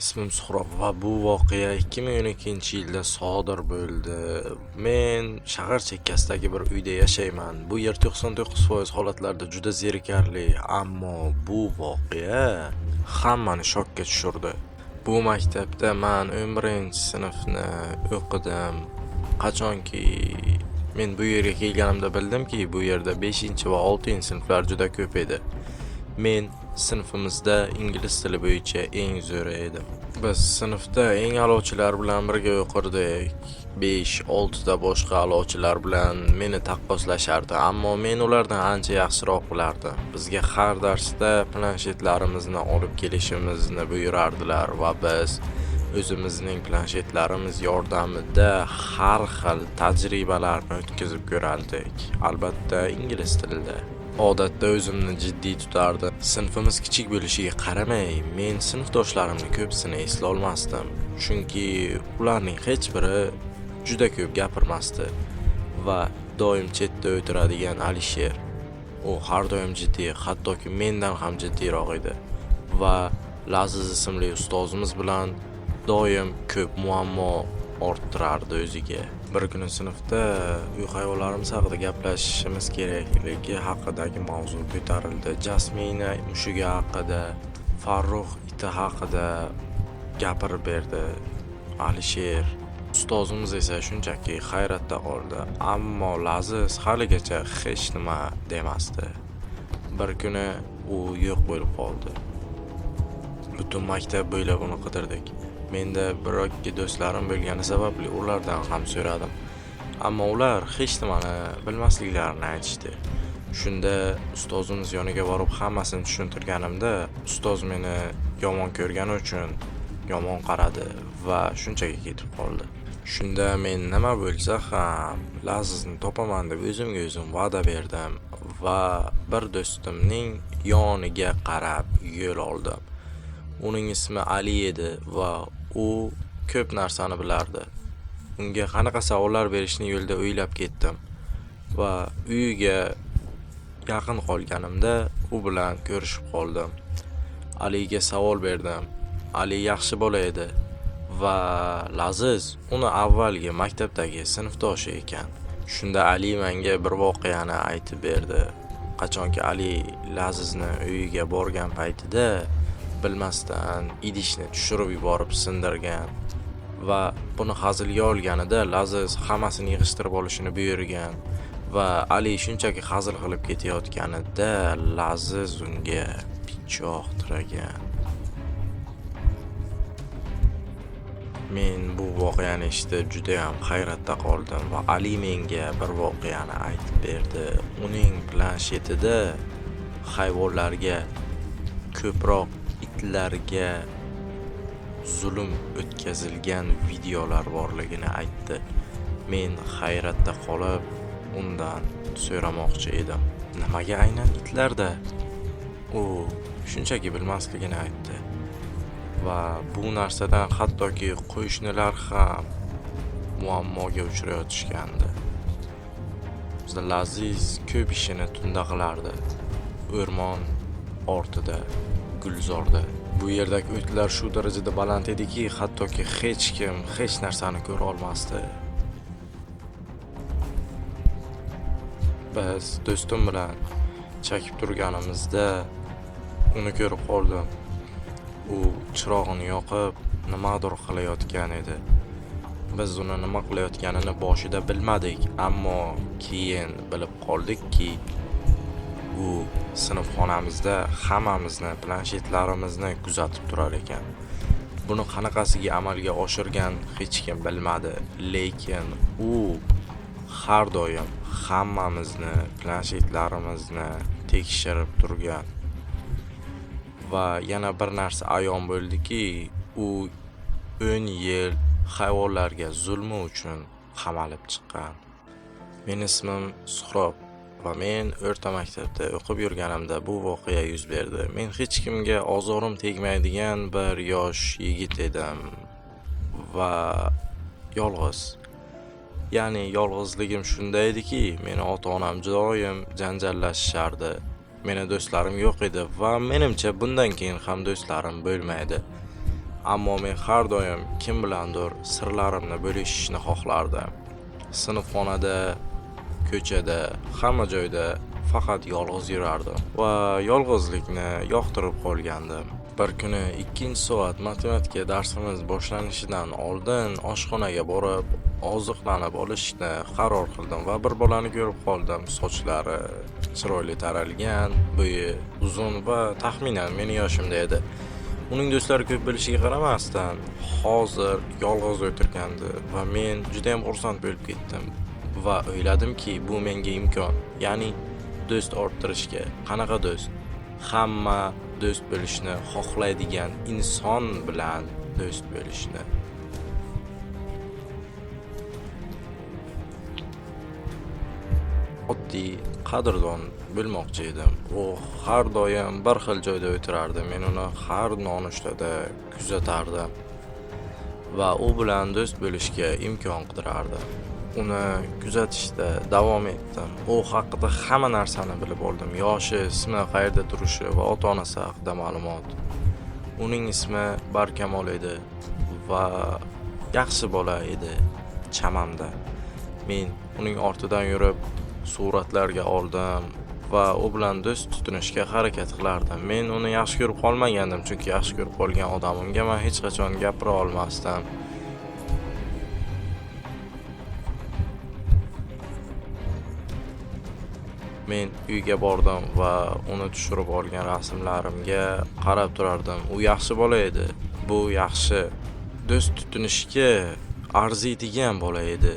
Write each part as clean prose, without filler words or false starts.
Ismim Suhrob va bu voqea 2012-yilda sodir bo'ldi. Men shahar chekkasidagi bir uyda yashayman. Bu yer 99% holatlarda juda zerikarli, ammo bu voqea hammani shokka tushirdi. Bu maktabda men 11-sinfni o'qidim. Qachonki men bu yerga kelganimda bildimki, bu yerda 5 va 6-sinflar juda ko'p edi. Men sinfimizda ingliz tili bo'yicha eng zo'ri edim. Biz sinfda eng a'lochilar bilan birga o'qirdik. 5-6 ta boshqa a'lochilar bilan meni taqqoslashardi, ammo men ulardan ancha yaxshiroq bilardim. Bizga har darsda planshetlarimizni olib kelishimizni buyurardilar va biz o'zimizning planshetlarimiz yordamida har xil tajribalarni o'tkazib ko'rardik. Albatta ingliz tilida. Odatda o'zimni jiddiy tutardim. Sinfimiz kichik bo'lishiga qaramay, men sinfdoshlarimni ko'psini eslay olmasdim, chunki ularning hech biri juda ko'p gapirmasdi va doim chetda o'tiradigan Alisher, u har doim jiddiy, hattoki mendan ham jiddiyroq edi va Laziz ismli ustozimiz bilan doim ko'p muammo orttirardi o'ziga. Bir kuni sinfda uy hayvonlarimiz haqida gaplashishimiz kerakligi haqidagi mavzu ko'tarildi. Jasmina mushugi haqida, Farruh iti haqida gapirib berdi Alisher. Ustozimiz esa shunchaki hayratda qoldi, ammo Laziz haligacha hech nima demasdi. Bir kuni u yo'q bo'lib qoldi. Butun maktab bo'ylab uni qidirdik. Menda bir-ikki do'stlarim bo'lgani sababli ulardan ham so'radim, ammo ular hech nimani bilmasliklarini aytishdi. Shunda ustozimiz yoniga borib hammasini tushuntirganimda, ustoz meni yomon ko'rgani uchun yomon qaradi va shunchaki ketib qoldi. Shunda men nima bo'lsa ham Lazizni topaman deb o'zimga o'zim va'da berdim va bir do'stimning yoniga qarab yo'l oldim. Uning ismi Ali edi va u ko'p narsani bilardi. Unga qanaqa savollar berishni yo'lda o'ylab ketdim va uyiga yaqin qolganimda u bilan ko'rishib qoldim. Aliga savol berdim. Ali yaxshi bola edi va Laziz uni avvalgi maktabdagi sinfdoshi ekan. Shunda Ali menga bir voqeani aytib berdi. Qachonki Ali Lazizni uyiga borgan paytida bilmasdan idishni tushirib yuborib sindirgan va buni hazilga olganida Laziz hammasini yig'ishtirib olishini buyurgan va Ali shunchaki hazil qilib ketayotganida Laziz unga pichoq tiragan. Men bu voqeani eshitib juda ham hayratda qoldim va Ali menga bir voqeani aytib berdi. Uning planshetida hayvonlarga, ko'proq itlarga zulm o'tkazilgan videolar borligini aytdi. Men hayratda qolib undan so'ramoqchi edim. Nimaga aynan itlarda? U shunchaki bilmasligini aytdi. Va bu narsadan hattoki qo'shnilar ham muammoga uchrayotishgandi. Bizda Laziz ko'p ishini tunda qilardi. O'rmon ortida, gulzorda. Bu yerdagi o'tlar shu darajada baland ediki, hattoki hech kim hech narsani ko'ra olmasdi. Biz do'stim bilan chakib turganimizda uni ko'rib qoldim. U chirog'ini yoqib nimadir qilayotgan edi. Biz uni nima qilayotganini boshida bilmadik, ammo keyin bilib qoldikki, u sinfxonamizda hammamizni planshetlarimizni kuzatib turar ekan. Buni qanaqasiga amalga oshirgan hech kim bilmadi, lekin u har doim hammamizni planshetlarimizni tekshirib turgan. Va yana bir narsa ayon bo'ldiki, u 10 yil hayvonlarga zulmi uchun qamalib chiqqan. Mening ismim Suhrob va men o'rta maktabda o'qib yurganimda bu voqea yuz berdi. Men hech kimga ozorim tegmaydigan bir yosh yigit edim va yolg'iz. Ya'ni yolg'izligim shunday ediki, meni ota-onam doim janjallashishardi. Meni do'stlarim yo'q edi va menimcha bundan keyin ham do'stlarim bo'lmaydi. Ammo men har doim kim bilandir sirlarimni bo'lishishni xohlardim. Sinfxonada, ko'chada, hamma joyda faqat yolg'iz yurardim va yolg'izlikni yoqtirib qolgandim. Bir kuni 2-soat matematika darsimiz boshlanishidan oldin oshxonaga borib oziqlanib olishni qaror qildim va bir bolani ko'rib qoldim. Sochlari chiroyli taralgan, bo'yi uzun va taxminan meni yoshimda edi. Uning do'stlari ko'p bo'lishiga qaramasdan hozir yolg'iz o'tirgandi va men juda ham xursand bo'lib ketdim va o'yladimki, bu menga imkon, ya'ni do'st orttirishga. Qanaqa do'st? Hamma do'st bo'lishni xohlaydigan inson bilan do'st bo'lishni. Oddiy qadrdon bo'lmoqchi edim. U har doim bir xil joyda o'tirardi. Men uni har nonushtada kuzatardim va u bilan do'st bo'lishga imkon qidirardim. Uni kuzatishda davom etdim. U haqida hamma narsani bilib oldim. Yoshi, ismi, qayerda turishi va ota-onasi haqida ma'lumot. Uning ismi Barkamol edi va yaxshi bola edi chamamda. Men uning ortidan yurib suratlarga oldim va u bilan do'st tutinishga harakat qilardim. Men uni yaxshi ko'rib qolmagandim, chunki yaxshi ko'rib qolgan odamimga men hech qachon gapira olmasdim. Men uyga bordim va uni tushirib olgan rasmlarimga qarab turardim. U yaxshi bola edi. Bu yaxshi do'st tutinishga arziydigan bola edi.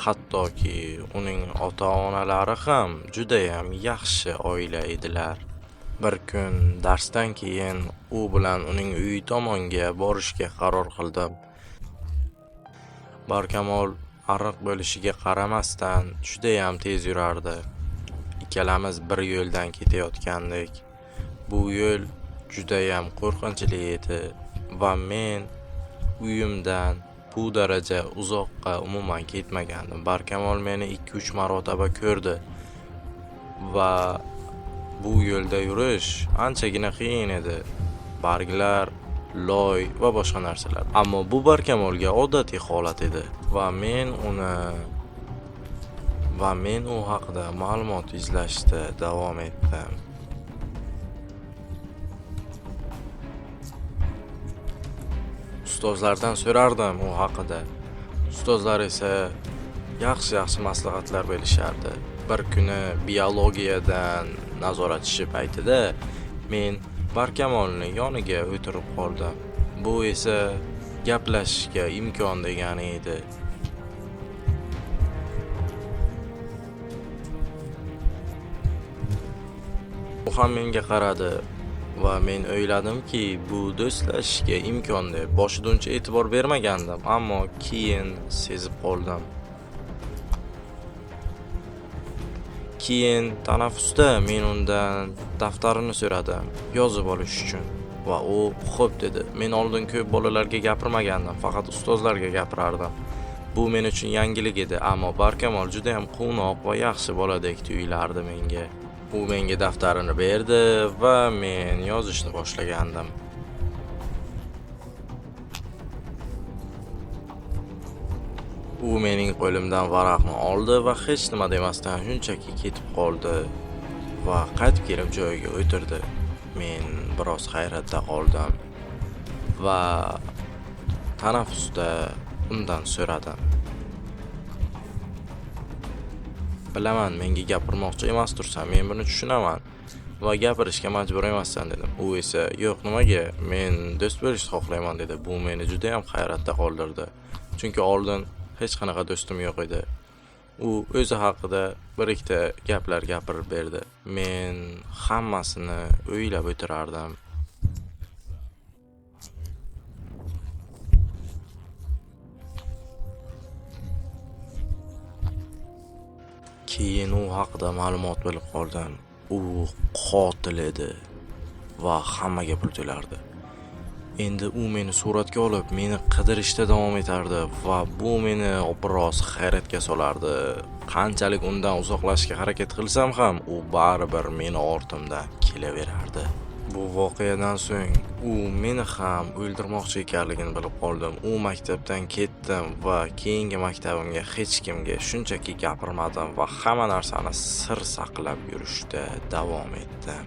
Hattoki uning ota-onalari ham juda ham yaxshi oila edilar. Bir kun darsdan keyin u bilan uning uyi tomonga borishga qaror qildim. Barkamol ariq bo'lishiga qaramasdan juda ham tez yurardi. Ikkalamiz bir yo'ldan ketayotgandik. Bu yo'l juda ham qo'rqinchli edi va men uyimdan bu daraja uzoqqa umuman ketmagandim. Barkamol meni 2-3 marotaba ko'rdi va bu yo'lda yurish anchagina qiyin edi. Barglar, loy va boshqa narsalar. Ammo bu Barkamolga odatiy holat edi va men u haqida ma'lumot izlashda davom etdim. Ustozlardan so'rardim u haqida. Ustozlar esa yaxshi maslahatlar berishardi. Bir kuni biologiyadan nazoratchi paytida men Barkamolni yoniga o'tirib qoldim. Bu esa gaplashishga imkon degani edi. U ham menga qaradi va men o'yladimki, bu do'stlashishga imkon deb boshida uncha e'tibor bermagandim, ammo keyin sezib qoldim. Keyin tanaffusda men undan daftarini so'radim, yozib olish uchun va u xo'p dedi. Men oldin ko'p bolalarga gapirmagandim, faqat ustozlarga gapirardim. Bu men uchun yangilik edi, ammo Barkamol juda ham quvnoq va yaxshi boladek tuyulardi menga. U menga daftarini berdi va men yozishni boshlagandim. U mening qo'limdan varaqni oldi va hech nima demasdan shunchaki ketib qoldi va qaytib kelib joyiga o'tirdi. Men biroz hayratda qoldim va tanaffusda undan so'radim. Bilaman, menga gapirmoqchi emas tursan, men buni tushunaman va gapirishga majbur emassan dedim. U esa, yo'q, nimaga? Men do'st bo'lishni xohlayman dedi. Bu meni juda ham hayratda qoldirdi. Chunki oldin hech qanaqa do'stim yo'q edi. U o'zi haqida bir-ikkita gaplar gapirib berdi. Men hammasini o'ylab o'tirardim. Keyin u haqida ma'lumot bilib qoldim. U qotil edi va hammaga pul to'lardi. Endi u meni suratga olib, meni qidirishda davom etardi va bu meni biroz hayratga solardi. Qanchalik undan uzoqlashishga harakat qilsam ham, u baribir meni ortimdan kelaverardi. Bu voqeadan so'ng u meni ham o'ldirmoqchi ekanligini bilib qoldim. U maktabdan ketdim va keyingi maktabimga hech kimga shunchaki gapirmadim va hamma narsani sir saqlab yurishda davom etdim.